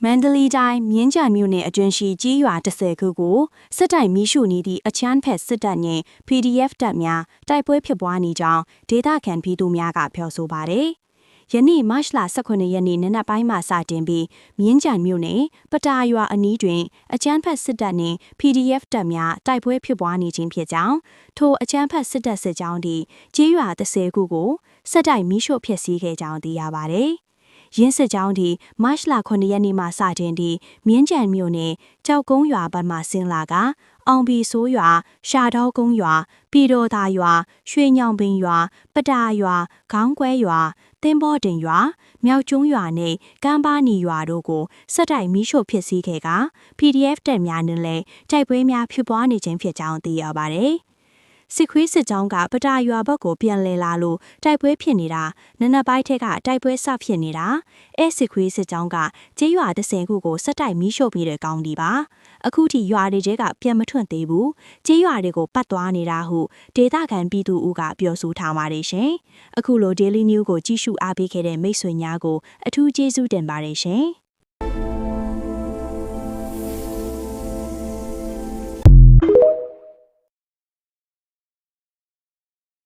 မန္တလေးတိုင်းမြင်းကြံမြို့နယ်အတွင်းရှိကြီးရွာ10ခုကိုစစ်တိုင်မီးရှို့နေသည့်အချမ်းဖက်စစ်တပ်နှင့် PDF တပ်များတိုက်ပွဲဖြစ်ပွားနေကြောင်းဒေသခံပြည်သူများကပြောဆိုပါတယ်။ယနေ့မတ်လ18ရက်နေ့နံနက်ပိုင်းမှစတင်ပြီးမြင်းကြံမြို့နယ်ပတာရွာအနီးတွင်အချမ်းဖက်စစ်တပ်နှင့် PDF တပ်များတိုက်ပွဲဖြစ်ပွားနေခြင်းဖြစ်ကြောင်းထိုအချမ်းဖက်စစ်တပ်စစ်ကြောင်းသည်ကြီးရွာ10ခုကိုစစ်တိုင်မီးရှို့ဖျက်ဆီးခဲ့ကြောင်းသိရပါတယ်။ရင်းစစ်ကြောင်းဒီမတ်လ9ရက်နေ့မှစတင်သည့်မြင်းကြံမြို့နယ်ကြောက်ကုန်းရွာဘက်မှဆင်းလာကအောင်ဘီဆိုးရွာရှာတော်ကုန်းရွာပြည်တော်သာရွာရွှေညောင်ပင်ရွာပတာရွာခေါင်းကွဲရွာသင်းဘောတင်ရွာမြောက်ကျွန်းရွာနှင့်ကမ်းပါနီရွာတို့ကိုစစ်တိုင်မီးရှို့ဖျက်ဆီးခဲ့က PDF တပ်များနှင့်လည်းတိုက်ပွဲများဖြစ်ပွားနေခြင်းဖြစ်ကြောင်းသိရပါတယ်။စစ်ခွေးစစ်ကြောင်းကပတာရွာဘက်ကိုပြန်လည်လာလို့တိုက်ပွဲဖြစ်နေတာနနက်ပိုင်းထက်ကတိုက်ပွဲစဖြစ်နေတာအဲစစ်ခွေးစစ်ကြောင်းကကျေးရွာ10ခုကိုစစ်တိုင်မီးရှို့ပြီးတဲ့ကောင်းဒီပါအခုထိရွာတွေကပြန်မထွန့်သေးဘူးကျေးရွာတွေကိုပတ်သွားနေတာဟုဒေသခံပြည်သူဦးကပြောဆိုထားပါတယ်ရှင်အခုလို Daily News ကိုကြည့်ရှုအားပေးခဲ့တဲ့မိတ်ဆွေများကိုအထူးကျေးဇူးတင်ပါတယ်ရှင်